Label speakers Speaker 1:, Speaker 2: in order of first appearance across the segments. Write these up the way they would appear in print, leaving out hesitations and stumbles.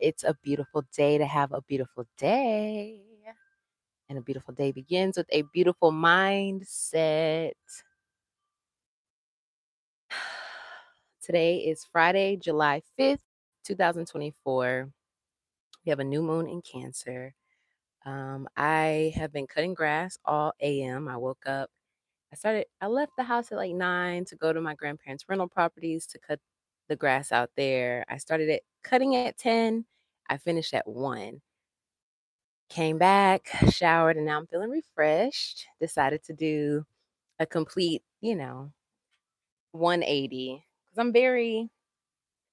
Speaker 1: It's a beautiful day to have a beautiful day. And a beautiful day begins with a beautiful mindset. Today is Friday, July 5th, 2024. We have a new moon in Cancer. I have been cutting grass all AM. I woke up. I left the house at like 9 to go to my grandparents' rental properties to cut the grass out there. I started cutting at 10. I finished at 1. Came back, showered, and now I'm feeling refreshed. Decided to do a complete, 180 because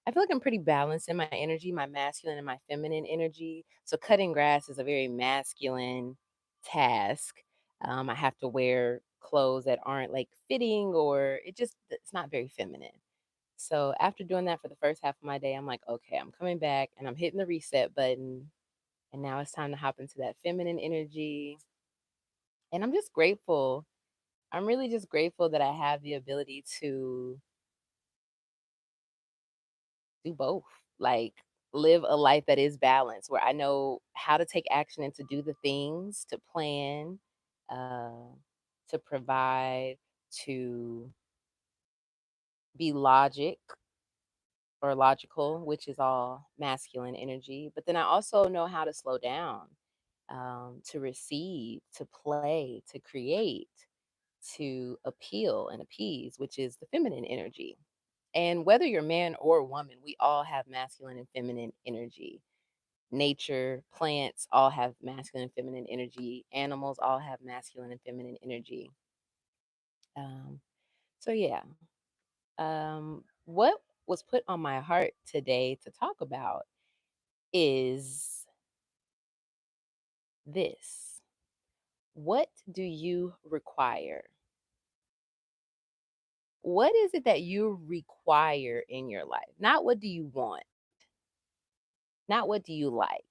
Speaker 1: I feel like I'm pretty balanced in my energy, my masculine and my feminine energy. So cutting grass is a very masculine task. I have to wear clothes that aren't like fitting or it's not very feminine. So after doing that for the first half of my day, I'm like, okay, I'm coming back and I'm hitting the reset button. And now it's time to hop into that feminine energy. And I'm just grateful. I'm really just grateful that I have the ability to do both. Like live a life that is balanced where I know how to take action and to do the things, to plan, uh, to provide, to be logical, which is all masculine energy. But then I also know how to slow down, to receive, to play, to create, to appeal and appease, which is the feminine energy. And whether you're man or woman, we all have masculine and feminine energy. Nature, plants all have masculine and feminine energy. Animals all have masculine and feminine energy. Um, so yeah, what was put on my heart today to talk about is this. What do you require? What is it that you require in your life? Not what do you want, not what do you like,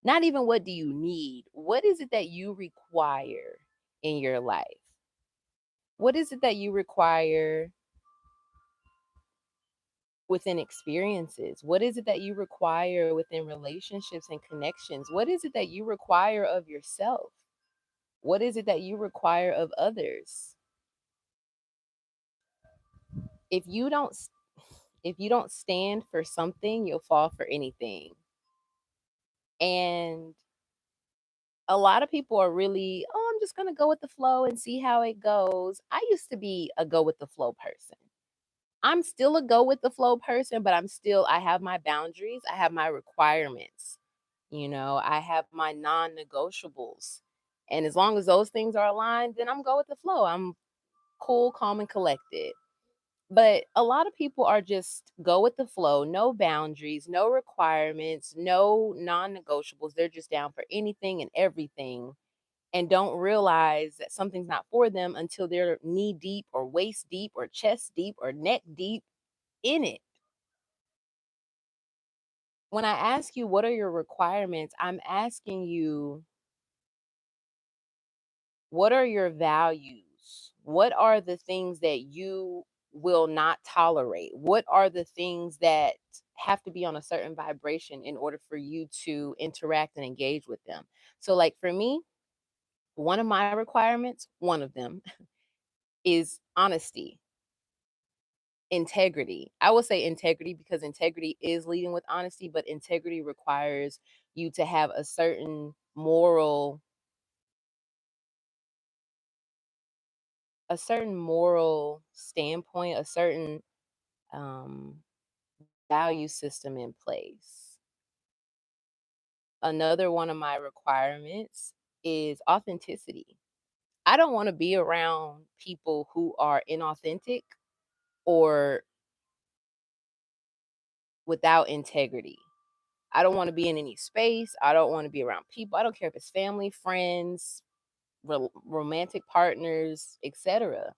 Speaker 1: not even what do you need. What is it that you require in your life? What is it that you require within experiences? What is it that you require within relationships and connections? What is it that you require of yourself? What is it that you require of others? If you don't if you don't stand for something, you'll fall for anything. And a lot of people are really, "Oh, I'm just gonna go with the flow and see how it goes." I used to be a go with the flow person. I'm still a go with the flow person, but I have my boundaries, I have my requirements. I have my non-negotiables. And as long as those things are aligned, then I'm go with the flow. I'm cool, calm, and collected. But a lot of people are just go with the flow, no boundaries, no requirements, no non-negotiables. They're just down for anything and everything and don't realize that something's not for them until they're knee deep or waist deep or chest deep or neck deep in it. When I ask you what are your requirements, I'm asking you what are your values? What are the things that you will not tolerate? What are the things that have to be on a certain vibration in order for you to interact and engage with them? So, like for me, one of my requirements, one of them, is honesty, integrity. I will say integrity because integrity is leading with honesty, but integrity requires you to have a certain moral standpoint, a certain um, value system in place. Another one of my requirements is authenticity. I don't want to be around people who are inauthentic or without integrity. I don't want to be in any space. I don't want to be around people. I don't care if it's family, friends, romantic partners, etc.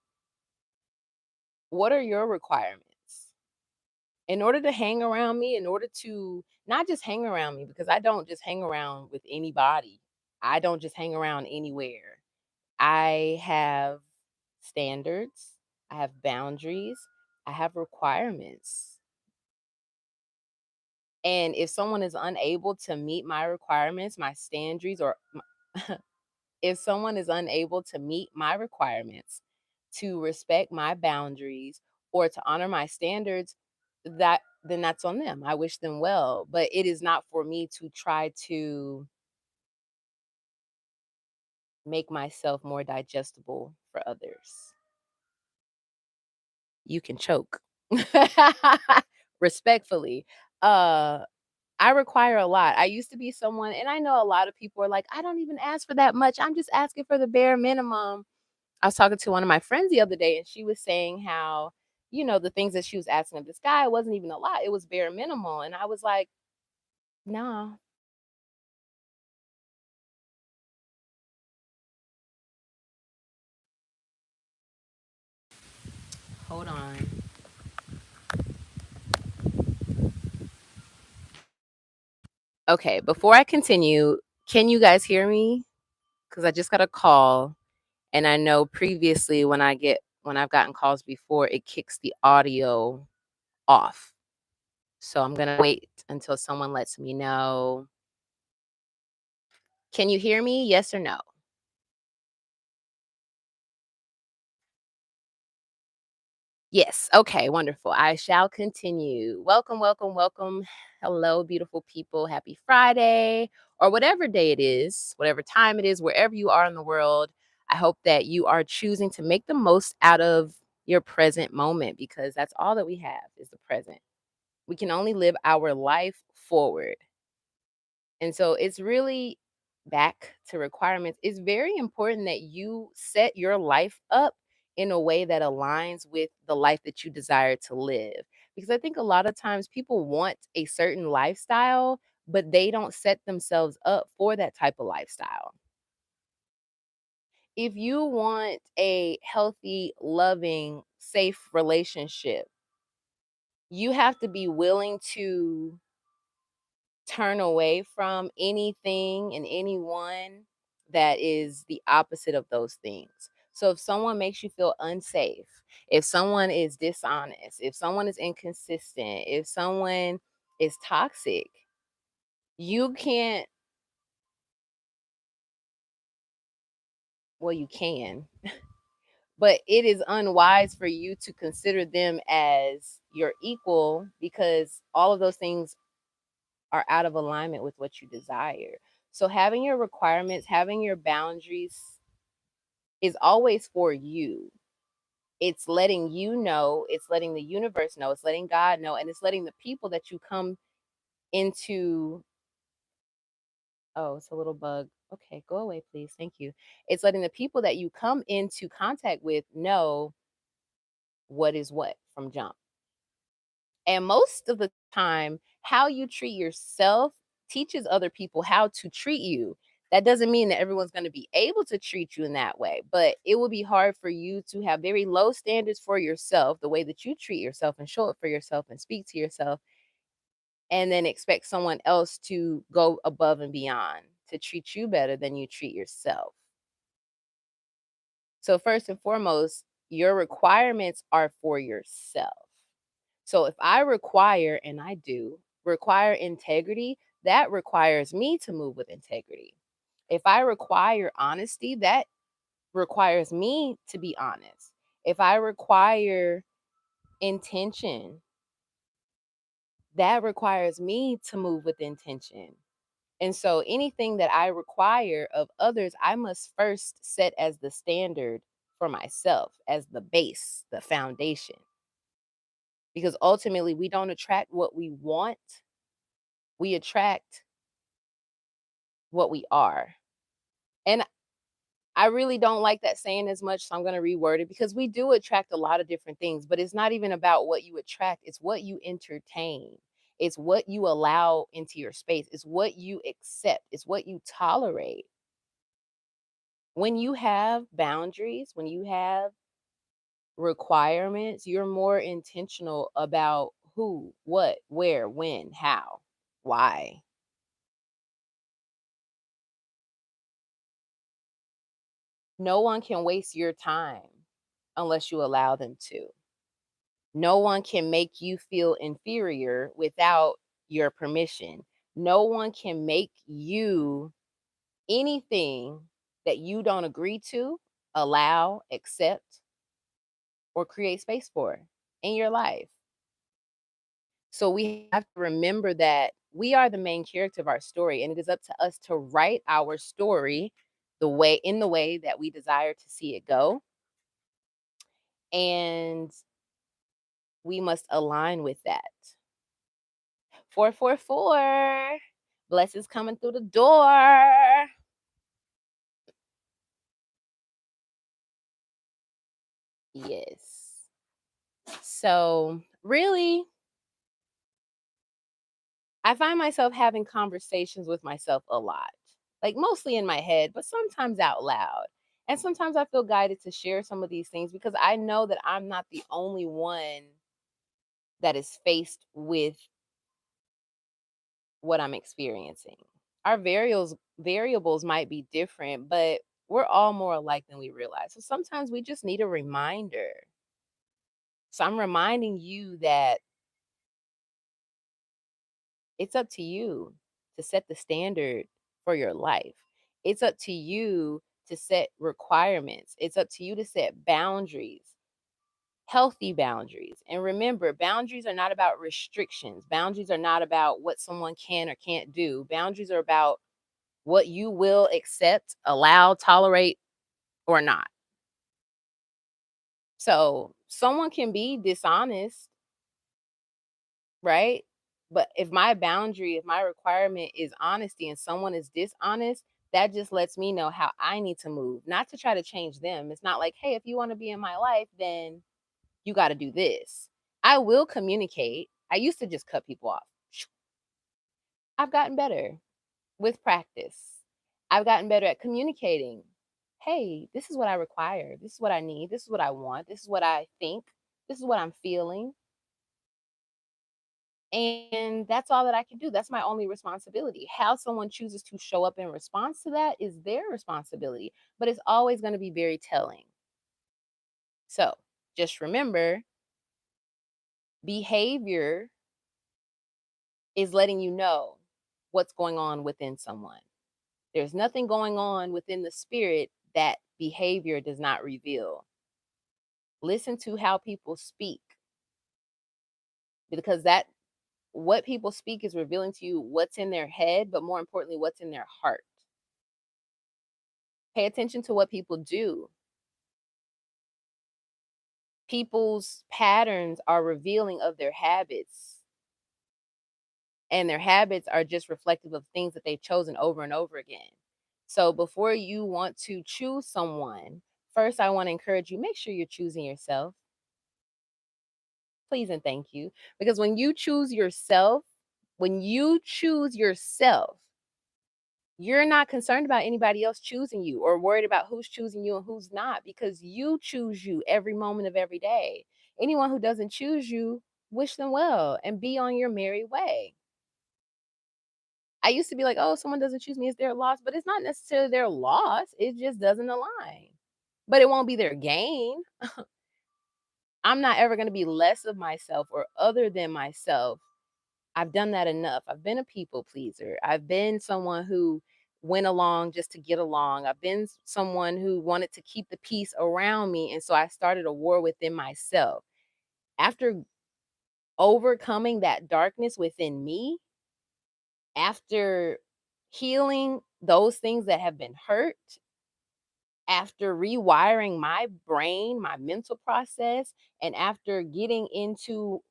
Speaker 1: What are your requirements? In order to hang around me, in order to not just hang around me, because I don't just hang around with anybody. I don't just hang around anywhere. I have standards, I have boundaries, I have requirements. And if someone is unable to meet my requirements, my standards, or if someone is unable to meet my requirements, to respect my boundaries, or to honor my standards, then that's on them. I wish them well, but it is not for me to try to make myself more digestible for others. You can choke. Respectfully. Uh I require a lot. I used to be someone, and I know a lot of people are like, I don't even ask for that much. I'm just asking for the bare minimum. I was talking to one of my friends the other day, and she was saying how, the things that she was asking of this guy wasn't even a lot. It was bare minimal. And I was like, nah, hold on. Okay, before I continue, can you guys hear me? Because I just got a call, and I know previously when I've gotten calls before, it kicks the audio off. So I'm gonna wait until someone lets me know. Can you hear me? Yes or no? Yes. Okay, wonderful. I shall continue. Welcome, welcome, welcome. Hello, beautiful people. Happy Friday, or whatever day it is, whatever time it is, wherever you are in the world. I hope that you are choosing to make the most out of your present moment, because that's all that we have is the present. We can only live our life forward. And so it's really back to requirements. It's very important that you set your life up in a way that aligns with the life that you desire to live. Because I think a lot of times people want a certain lifestyle, but they don't set themselves up for that type of lifestyle. If you want a healthy, loving, safe relationship, you have to be willing to turn away from anything and anyone that is the opposite of those things. So if someone makes you feel unsafe, if someone is dishonest, if someone is inconsistent, if someone is toxic, you can't, well, you can, but it is unwise for you to consider them as your equal, because all of those things are out of alignment with what you desire. So having your requirements, having your boundaries is always for you. It's letting you know, it's letting the universe know, it's letting God know, and it's letting the people that you come into. Oh, it's a little bug. Okay, go away, please. Thank you. It's letting the people that you come into contact with know what is what from jump. And most of the time, how you treat yourself teaches other people how to treat you. That doesn't mean that everyone's going to be able to treat you in that way, but it will be hard for you to have very low standards for yourself, the way that you treat yourself and show up for yourself and speak to yourself, and then expect someone else to go above and beyond to treat you better than you treat yourself. So, first and foremost, your requirements are for yourself. So if I require, and I do require integrity, that requires me to move with integrity. If I require honesty, that requires me to be honest. If I require intention, that requires me to move with intention. And so anything that I require of others, I must first set as the standard for myself, as the base, the foundation. Because ultimately, we don't attract what we want, we attract what we are. And I really don't like that saying as much, so I'm going to reword it, because we do attract a lot of different things, but it's not even about what you attract, it's what you entertain. It's what you allow into your space. It's what you accept. It's what you tolerate. When you have boundaries, when you have requirements, you're more intentional about who, what, where, when, how, why. No one can waste your time unless you allow them to. No one can make you feel inferior without your permission. No one can make you anything that you don't agree to, allow, accept, or create space for in your life. So we have to remember that we are the main character of our story, and it is up to us to write our story the way that we desire to see it go. And we must align with that. 444. Blessings coming through the door. Yes. So, really, I find myself having conversations with myself a lot, like mostly in my head, but sometimes out loud. And sometimes I feel guided to share some of these things because I know that I'm not the only one that is faced with what I'm experiencing. Our variables might be different, but we're all more alike than we realize. So sometimes we just need a reminder. So I'm reminding you that it's up to you to set the standard for your life. It's up to you to set requirements. It's up to you to set boundaries, healthy boundaries. And remember, boundaries are not about restrictions. Boundaries are not about what someone can or can't do. Boundaries are about what you will accept, allow, tolerate, or not. So someone can be dishonest, right? But if my requirement is honesty and someone is dishonest, that just lets me know how I need to move, not to try to change them. It's not like, hey, if you want to be in my life, then you got to do this. I will communicate. I used to just cut people off. I've gotten better with practice. I've gotten better at communicating. Hey, this is what I require. This is what I need. This is what I want. This is what I think. This is what I'm feeling. And that's all that I can do. That's my only responsibility. How someone chooses to show up in response to that is their responsibility, but it's always going to be very telling. So just remember, behavior is letting you know what's going on within someone. There's nothing going on within the spirit that behavior does not reveal. Listen to how people speak because that what people speak is revealing to you what's in their head, but more importantly, what's in their heart. Pay attention to what people do. People's patterns are revealing of their habits, and their habits are just reflective of things that they've chosen over and over again. So before you want to choose someone, first I want to encourage you, make sure you're choosing yourself. Please and thank you. Because when you choose yourself, you're not concerned about anybody else choosing you or worried about who's choosing you and who's not because you choose you every moment of every day. Anyone who doesn't choose you, wish them well and be on your merry way. I used to be like, oh, someone doesn't choose me, it's their loss, but it's not necessarily their loss. It just doesn't align. But it won't be their gain. I'm not ever going to be less of myself or other than myself. I've done that enough. I've been a people pleaser. I've been someone who went along just to get along. I've been someone who wanted to keep the peace around me. And so I started a war within myself. After overcoming that darkness within me, after healing those things that have been hurt, after rewiring my brain, my mental process, and after getting into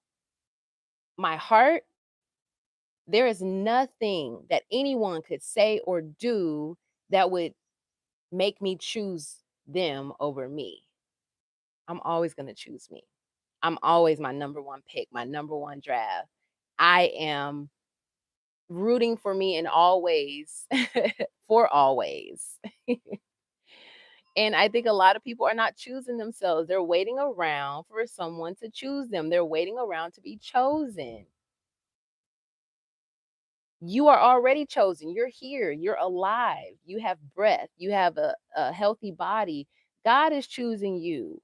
Speaker 1: my heart, there is nothing that anyone could say or do that would make me choose them over me. I'm always going to choose me. I'm always my number one pick, my number one draft. I am rooting for me in all ways, for always. And I think a lot of people are not choosing themselves. They're waiting around for someone to choose them. They're waiting around to be chosen. You are already chosen. You're here. You're alive. You have breath. You have a healthy body. God is choosing you.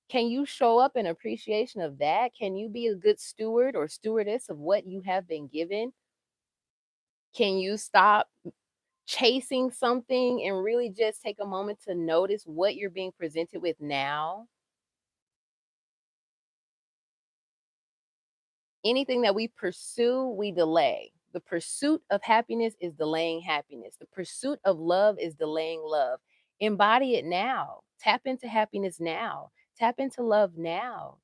Speaker 1: Can you show up in appreciation of that? Can you be a good steward or stewardess of what you have been given? Can you stop chasing something and really just take a moment to notice what you're being presented with now? Anything that we pursue, we delay. The pursuit of happiness is delaying happiness. The pursuit of love is delaying love. Embody it now. Tap into happiness now. Tap into love now.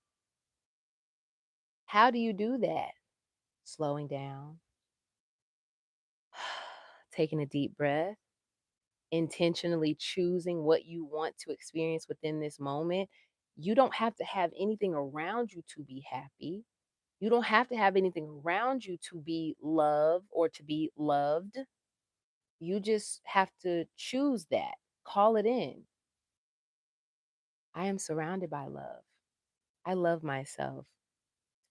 Speaker 1: How do you do that? Slowing down, taking a deep breath, intentionally choosing what you want to experience within this moment. You don't have to have anything around you to be happy. You don't have to have anything around you to be loved or to be loved. You just have to choose that. Call it in. I am surrounded by love. I love myself.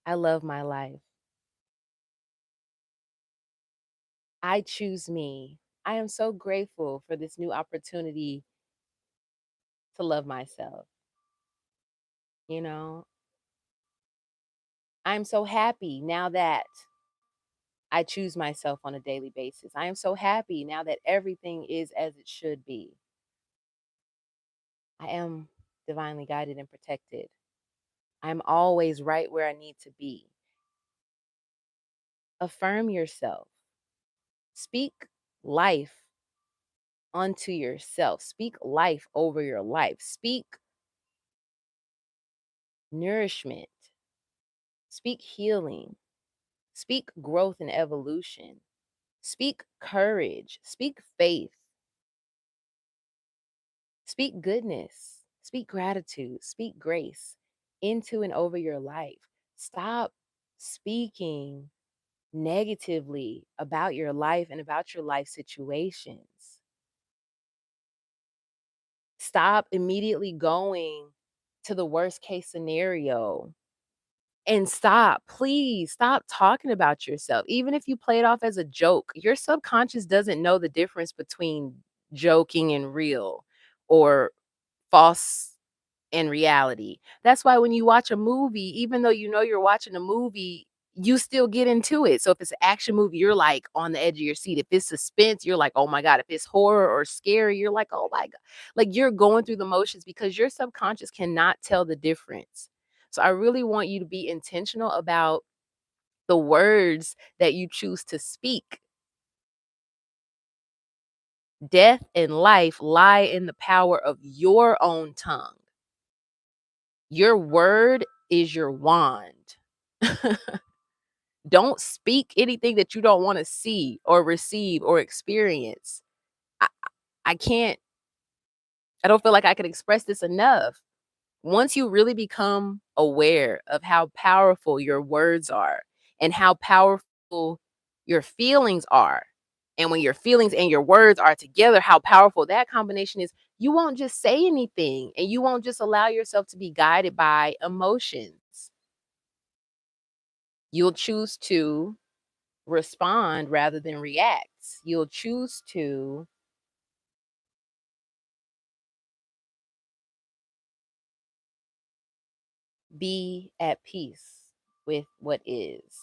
Speaker 1: I love my life. I choose me. I am so grateful for this new opportunity to love myself. You know, I'm so happy now that I choose myself on a daily basis. I am so happy now that everything is as it should be. I am divinely guided and protected. I'm always right where I need to be. Affirm yourself. Speak life unto yourself. Speak life over your life. Speak nourishment. Speak healing. Speak growth and evolution. Speak courage. Speak faith. Speak goodness. Speak gratitude. Speak grace into and over your life. Stop speaking negatively about your life and about your life situations. Stop immediately going to the worst case scenario and stop, please stop talking about yourself. Even if you play it off as a joke, your subconscious doesn't know the difference between joking and real or false in reality. That's why when you watch a movie, even though you know you're watching a movie, you still get into it. So if it's an action movie, you're like on the edge of your seat. If it's suspense, you're like, oh my God. If it's horror or scary, you're like, oh my God. Like you're going through the motions because your subconscious cannot tell the difference. So I really want you to be intentional about the words that you choose to speak. Death and life lie in the power of your own tongue. Your word is your wand. Don't speak anything that you don't want to see or receive or experience. I, I can't, I don't feel like I could express this enough. Once you really become aware of how powerful your words are and how powerful your feelings are, and when your feelings and your words are together, how powerful that combination is, you won't just say anything and you won't just allow yourself to be guided by emotions. You'll choose to respond rather than react. You'll choose to be at peace with what is.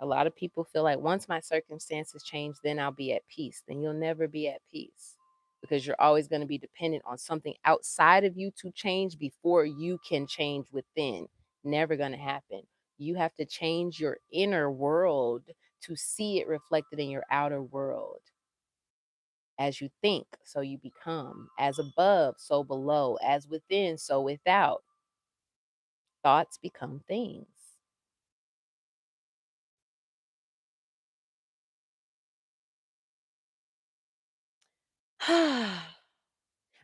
Speaker 1: A lot of people feel like once my circumstances change, then I'll be at peace. Then you'll never be at peace because you're always going to be dependent on something outside of you to change before you can change within. Never going to happen. You have to change your inner world to see it reflected in your outer world. As you think, so you become. As above, so below. As within, so without. Thoughts become things.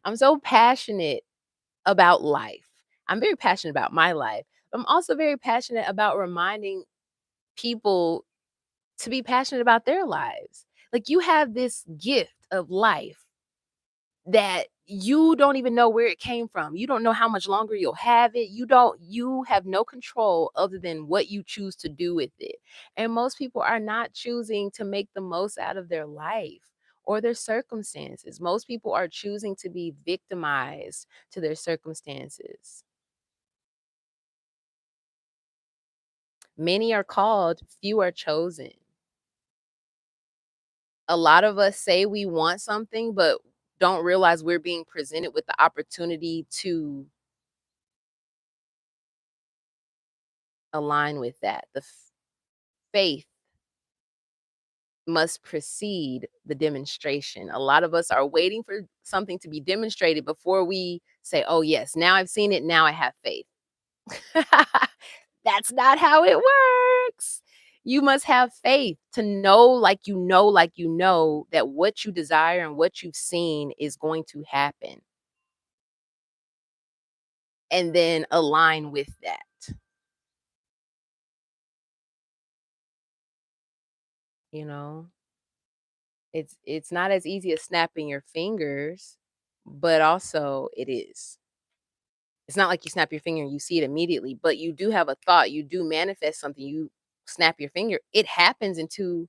Speaker 1: I'm so passionate about life. I'm very passionate about my life. I'm also very passionate about reminding people to be passionate about their lives. Like you have this gift of life that you don't even know where it came from. You don't know how much longer you'll have it. You have no control other than what you choose to do with it. And most people are not choosing to make the most out of their life or their circumstances. Most people are choosing to be victimized to their circumstances. Many are called, few are chosen. A lot of us say we want something, but don't realize we're being presented with the opportunity to align with that. The faith must precede the demonstration. A lot of us are waiting for something to be demonstrated before we say, "Oh, yes, now I've seen it, now I have faith." That's not how it works. You must have faith to know, like you know, that what you desire and what you've seen is going to happen, and then align with that, you know? It's not as easy as snapping your fingers, but also it is. It's not like you snap your finger and you see it immediately, but you do have a thought, you do manifest something, you snap your finger, it happens into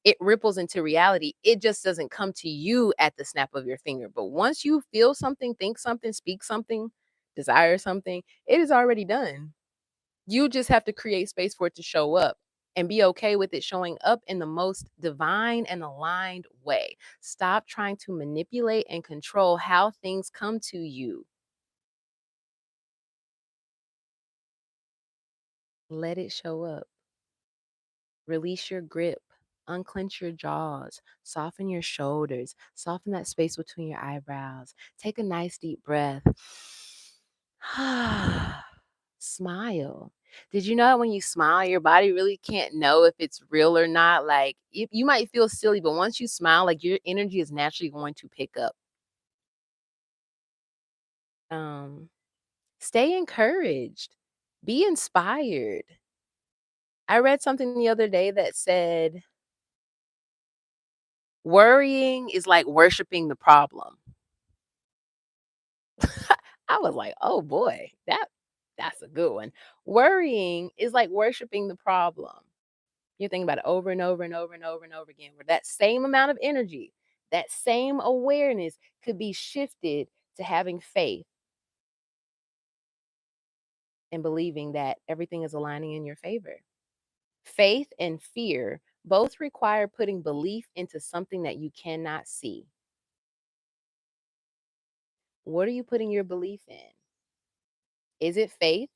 Speaker 1: it ripples into reality. It just doesn't come to you at the snap of your finger. But once you feel something, think something, speak something, desire something, it is already done. You just have to create space for it to show up and be okay with it showing up in the most divine and aligned way. Stop trying to manipulate and control how things come to you. Let it show up. Release your grip. Unclench your jaws. Soften your shoulders. Soften that space between your eyebrows. Take a nice deep breath. Smile. Did you know that when you smile, your body really can't know if it's real or not? Like, you might feel silly, but once you smile, like your energy is naturally going to pick up. Um, Stay encouraged. Be inspired. I read something the other day that said, worrying is like worshiping the problem. I was like, "Oh boy, that's a good one." Worrying is like worshiping the problem. You think about it over and over and over and over and over again, where that same amount of energy, that same awareness could be shifted to having faith and believing that everything is aligning in your favor. Faith and fear both require putting belief into something that you cannot see. What are you putting your belief in? Is it faith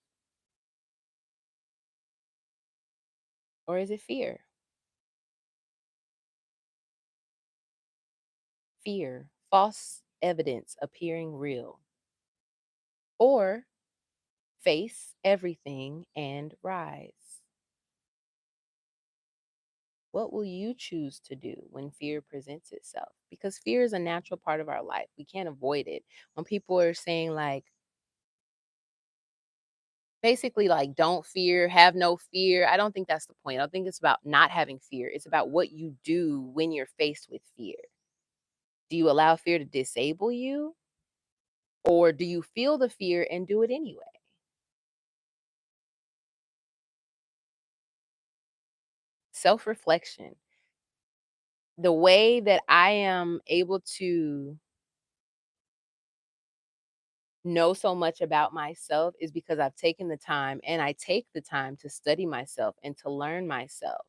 Speaker 1: or is it fear? Fear, false evidence appearing real. Or face everything and rise. What will you choose to do when fear presents itself? Because fear is a natural part of our life. We can't avoid it. When people are saying, like, basically, like, don't fear, have no fear, I don't think that's the point. I don't think it's about not having fear. It's about what you do when you're faced with fear. Do you allow fear to disable you? Or do you feel the fear and do it anyway? Self reflection. The way that I am able to know so much about myself is because I've taken the time and I take the time to study myself and to learn myself,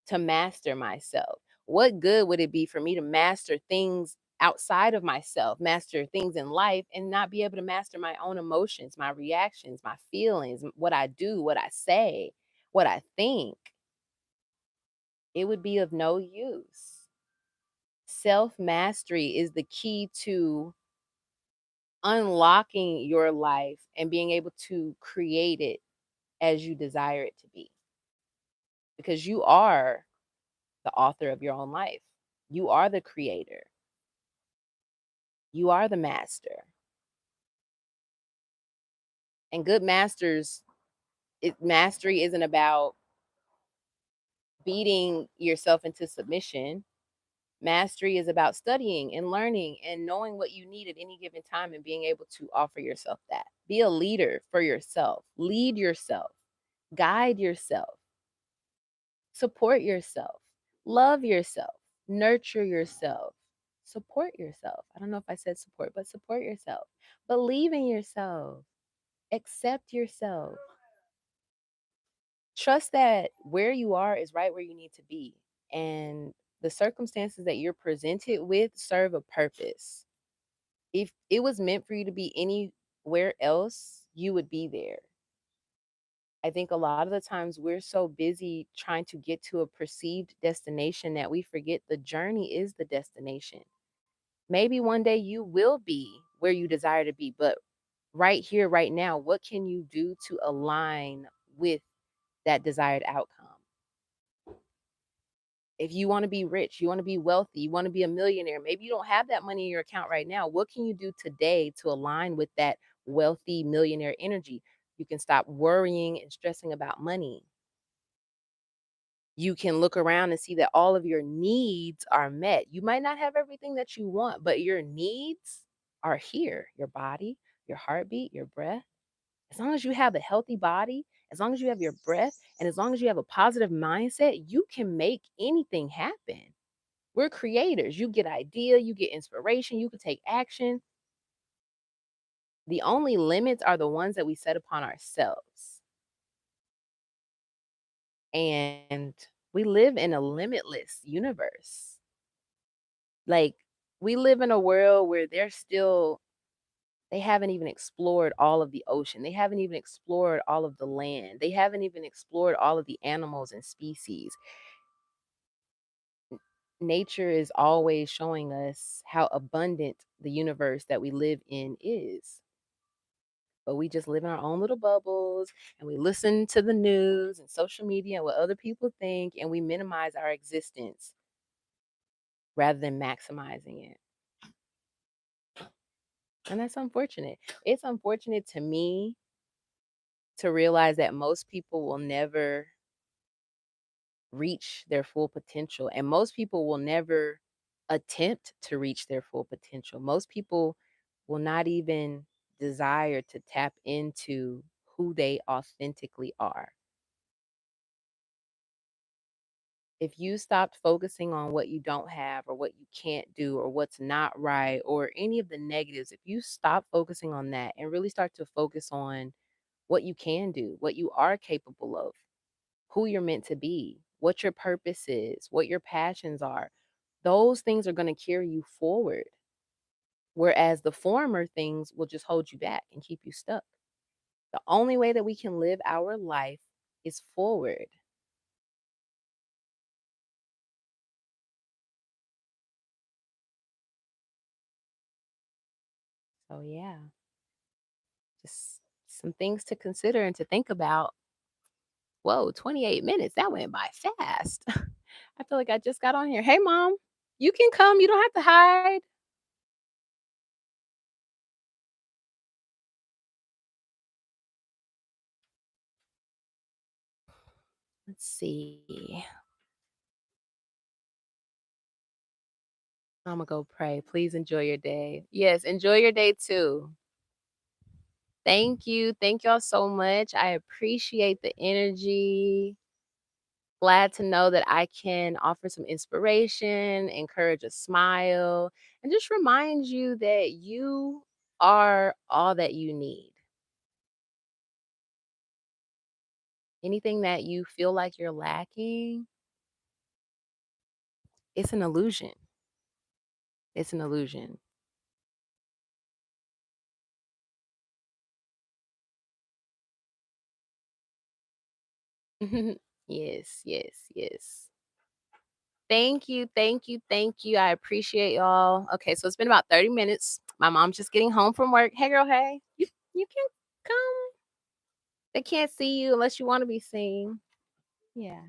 Speaker 1: to master myself. What good would it be for me to master things outside of myself, master things in life, and not be able to master my own emotions, my reactions, my feelings, what I do, what I say, what I think? It would be of no use. Self mastery is the key to unlocking your life and being able to create it as you desire it to be, because you are the author of your own life. You are the creator. You are the master. And good masters, mastery isn't about beating yourself into submission. Mastery is about studying and learning and knowing what you need at any given time and being able to offer yourself that. Be a leader for yourself. Lead yourself. Guide yourself. Support yourself. Love yourself. Nurture yourself. Support yourself. I don't know if I said support, but support yourself. Believe in yourself. Accept yourself. Trust that where you are is right where you need to be. And the circumstances that you're presented with serve a purpose. If it was meant for you to be anywhere else, you would be there. I think a lot of the times we're so busy trying to get to a perceived destination that we forget the journey is the destination. Maybe one day you will be where you desire to be, but right here, right now, what can you do to align with that desired outcome? If you want to be rich, you want to be wealthy, you want to be a millionaire, maybe you don't have that money in your account right now. What can you do today to align with that wealthy millionaire energy? You can stop worrying and stressing about money. You can look around and see that all of your needs are met. You might not have everything that you want, but your needs are here. Your body, your heartbeat, your breath. As long as you have a healthy body, as long as you have your breath, and as long as you have a positive mindset, you can make anything happen. We're creators. You get idea, you get inspiration, you can take action. The only limits are the ones that we set upon ourselves. And we live in a limitless universe. Like, we live in a world where they haven't even explored all of the ocean. They haven't even explored all of the land. They haven't even explored all of the animals and species. Nature is always showing us how abundant the universe that we live in is. But we just live in our own little bubbles and we listen to the news and social media and what other people think, and we minimize our existence rather than maximizing it. And that's unfortunate. It's unfortunate to me to realize that most people will never reach their full potential, and most people will never attempt to reach their full potential. Most people will not even desire to tap into who they authentically are. If you stopped focusing on what you don't have or what you can't do or what's not right or any of the negatives, if you stop focusing on that and really start to focus on what you can do, what you are capable of, who you're meant to be, what your purpose is, what your passions are, those things are going to carry you forward. Whereas the former things will just hold you back and keep you stuck. The only way that we can live our life is forward. So, yeah, just some things to consider and to think about. Whoa, 28 minutes. That went by fast. I feel like I just got on here. Hey, mom, you can come. You don't have to hide. Let's see. I'm gonna go pray. Please enjoy your day. Yes, enjoy your day too. Thank you. Thank y'all so much. I appreciate the energy. Glad to know that I can offer some inspiration, encourage a smile, and just remind you that you are all that you need. Anything that you feel like you're lacking, it's an illusion. It's an illusion. Yes, yes, yes. Thank you, thank you, thank you. I appreciate y'all. Okay, so it's been about 30 minutes. My mom's just getting home from work. Hey girl, hey. You can come. They can't see you unless you want to be seen. Yeah.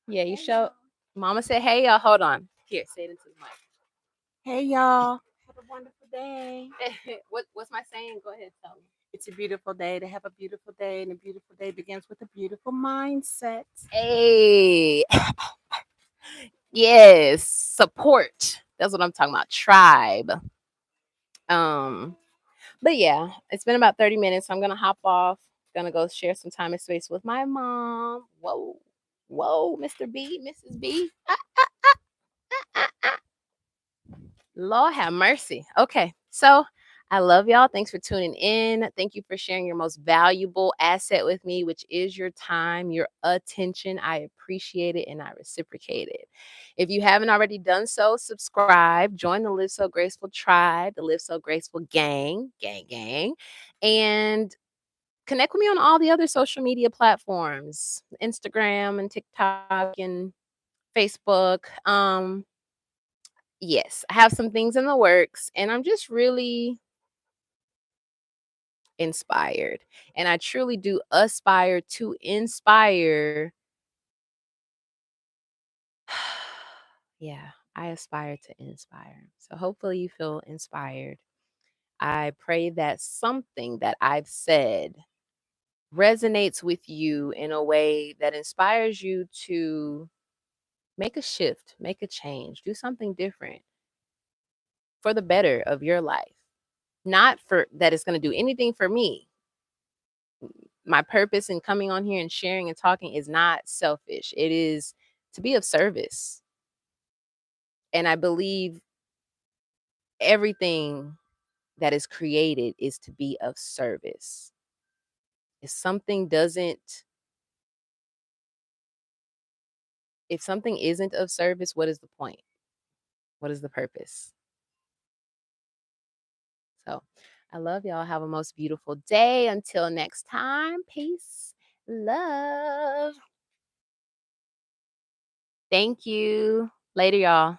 Speaker 1: Yeah, you show Mama said, hey y'all, hold on. Here, say it into the
Speaker 2: Hey y'all. Have a wonderful day.
Speaker 1: mic. What's my saying? Go ahead, tell me.
Speaker 2: It's a beautiful day to have a beautiful day, and a beautiful day begins with a beautiful mindset.
Speaker 1: Hey, yes, support. That's what I'm talking about. Tribe. Um, but yeah, it's been about 30 minutes. So I'm gonna hop off. Gonna go share some time and space with my mom. Whoa, whoa, Mr. B, Mrs. B. Lord have mercy. Okay. So I love y'all. Thanks for tuning in. Thank you for sharing your most valuable asset with me, which is your time, your attention. I appreciate it and I reciprocate it. If you haven't already done so, subscribe, join the Live So Graceful tribe, the Live So Graceful gang, and connect with me on all the other social media platforms, Instagram and TikTok and Facebook. Yes, I have some things in the works and I'm just really inspired. And I truly do aspire to inspire. Yeah, I aspire to inspire. So hopefully you feel inspired. I pray that something that I've said resonates with you in a way that inspires you to make a shift, make a change, do something different for the better of your life. Not for that it's going to do anything for me. My purpose in coming on here and sharing and talking is not selfish. It is to be of service. And I believe everything that is created is to be of service. If something doesn't, if something isn't of service, what is the point? What is the purpose? So I love y'all. Have a most beautiful day. Until next time, peace, love. Thank you. Later, y'all.